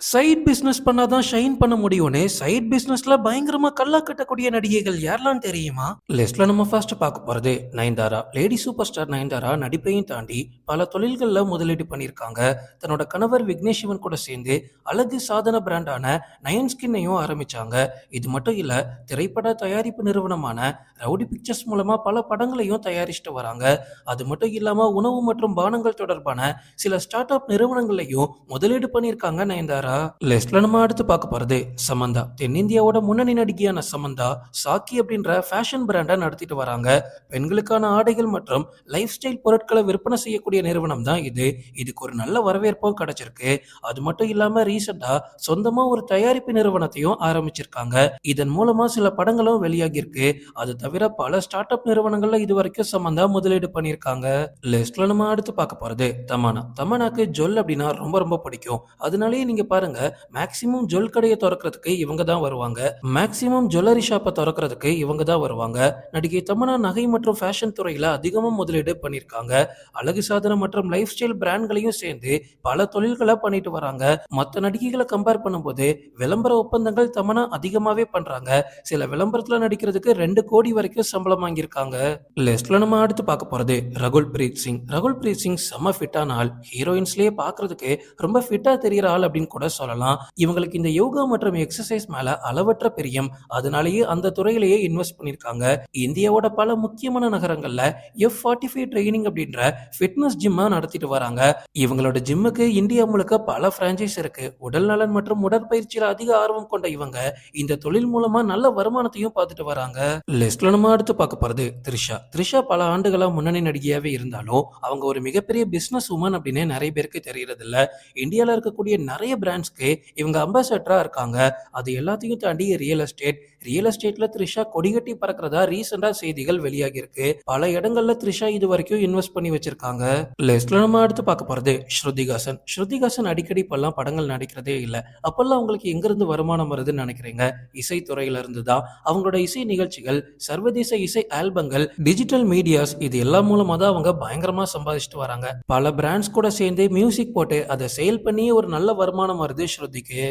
Side business பண்ணா தான் shine பண்ண முடியும்னு சைட் பிசினஸ்ல பயங்கரமா கல்லா கட்டக்கூடிய நடிகைகள் யாரெல்லாம் தெரியுமா? லிஸ்ட்ல நம்ம ஃபர்ஸ்ட் பார்க்க போறது Nayanthara. Lady super star Nayanthara நடிப்பையும் தாண்டி பல தொழில்கள்ல முதலீடு பண்ணியிருக்காங்க. தன்னோட கணவர் விக்னேஷ் சிவன் கூட சேர்ந்து அழகு சாதன பிராண்டான நயன் ஸ்கின்னையும் ஆரம்பிச்சாங்க. இது மட்டும் இல்ல, திரைப்பட தயாரிப்பு நிறுவனமான ரவுடி பிக்சர்ஸ் மூலமா பல படங்களையும் தயாரிச்சுட்டு வராங்க. அது மட்டும் இல்லாம உணவு மற்றும் பானங்கள் தொடர்பான சில ஸ்டார்ட் அப் நிறுவனங்களையும் முதலீடு பண்ணியிருக்காங்க நயன்தாரா. லிஸ்ட்ல நம்ம அடுத்து பார்க்க போறது சமந்தா. தென்னிந்தியாவோட முன்னணி நடிகையான சமந்தா சாக்கி அப்படின்ற ஃபேஷன் பிராண்டை நடத்திட்டு வராங்க. பெண்களுக்கான ஆடைகள் மற்றும் லைஃப் ஸ்டைல் பொருட்களை விற்பனை செய்யக்கூடிய நிறுவனம் தான் இது. இதுக்கு ஒரு நல்ல வரவேற்பும் கிடைச்சிருக்கு. அது மட்டும் இல்லாம ரீசெண்டா சொந்தமா ஒரு தயாரிப்பு நிறுவனத்தையும் ஆரம்பிச்சிருக்காங்க. இதன் மூலமா சில படங்களும் வெளியாகி இருக்கு. அது தவிர பல ஸ்டார்ட் அப் நிறுவனங்கள்ல இது வரைக்கும் சமந்தா முதலீடு பண்ணியிருக்காங்க. லிஸ்ட்ல நம்ம அடுத்து பார்க்க போறது தமன்னா. தமன்னாக்கு ஜொல் அப்படின்னா ரொம்ப ரொம்ப பிடிக்கும். அதனாலேயே நீங்க பாருங்க, மேக்ஸிமம் ஜுவல் கடையை திறக்கிறதுக்கு இவங்க தான் வருவாங்க. மேக்ஸிமம் ஜுவல்லரி ஷாப்பை திறக்கிறதுக்கு இவங்க தான் வருவாங்க. நடிகை தமன்னா நகை மற்றும் ஃபேஷன் துறையில அதிகமா முதலீடு பண்ணியிருக்காங்க. அழகு சாதனம் மற்றும் லைஃப் ஸ்டைல் பிராண்ட்களையும் சேர்ந்து பல தொழில்களை பண்ணிட்டு வராங்க. மற்ற நடிகைகளை கம்பேர் பண்ணும்போது விளம்பர ஒப்பந்தங்கள் தமன்னா அதிகமாவே பண்றாங்க. சில விளம்பரத்துல நடிக்கிறதுக்கு 2 கோடி வரைக்கும் சம்பளம் வாங்கியிருக்காங்க. லிஸ்ட்ல நம்ம அடுத்து பார்க்க போறது ரகுல் பிரீத் சிங். ரகுல் பிரீத் சிங் செம்ம ஃபிட்டான ஆள். ஹீரோயின்ஸ்லயே பார்க்கிறதுக்கு ரொம்ப ஃபிட்டா தெரியற ஆள் அப்படின்னு கூட சொல்லலாம். இவங்களுக்கு இந்த யோகா மற்றும் எக்ஸசைஸ் மேல அளவற்ற பிரியம். அதனாலேயே அந்த துறையிலேயே இன்வெஸ்ட் பண்ணிருக்காங்க. இந்தியாவோட பல முக்கியமான நகரங்கள்ல F45 ட்ரைனிங் அப்படின்ற ஃபிட்னஸ் ஜிம்மா நடத்திட்டு வராங்க. இவங்களோட ஜிம்முக்கு இந்தியா முழுக்க பல பிரான்ச்சைஸ் இருக்கு. உடல் நலன் மற்றும் உடற்பயிற்சியில அதிக ஆர்வம் கொண்ட இவங்க இந்த தொழில் மூலமா நல்ல வருமானத்தையும் பார்த்துட்டு வராங்க. லிஸ்ட்ல நம்ம அடுத்து பார்க்க போறது த்ரிஷா. த்ரிஷா பல ஆண்டுகளா முன்னணி நடிகையாவே இருந்தாலும் அவங்க ஒரு மிகப்பெரிய பிசினஸ் உமன் அப்படின்னு நிறைய பேருக்கு தெரியறது இல்ல. இந்தியால இருக்கக்கூடிய நிறைய பிராண்ட்ஸ்க்கு இவங்க அம்பாசடரா இருக்காங்க. அது எல்லாத்தையும் தாண்டி ரியல் எஸ்டேட்ல த்ரிஷா கொடிகட்டி பறக்கிறதா ரீசெண்டா செய்திகள் வெளியாகி இருக்கு. பல இடங்கள்ல த்ரிஷா இது வரைக்கும் இன்வெஸ்ட் பண்ணி வச்சிருக்காங்க. லிஸ்ட்ல நம்ம அடுத்து பார்க்க போறது ஸ்ருதிகாசன். ஸ்ருதிகாசன் அடிக்கடி இப்பெல்லாம் படங்கள் நடிக்கிறதே இல்ல. அப்பெல்லாம் அவங்களுக்கு எங்க இருந்து வருமானம் வருதுன்னு நினைக்கிறீங்க? இசைத்துறையில இருந்து தான். அவங்களோட இசை நிகழ்ச்சிகள், சர்வதேச இசை ஆல்பங்கள், டிஜிட்டல் மீடியாஸ், இது எல்லாம் மூலமா தான் அவங்க பயங்கரமா சம்பாதிச்சுட்டு வராங்க. பல பிராண்ட்ஸ் கூட சேர்ந்து மியூசிக் போட்டு அதை சேல் பண்ணி ஒரு நல்ல வருமானம் வருது ஸ்ருதிக்கு.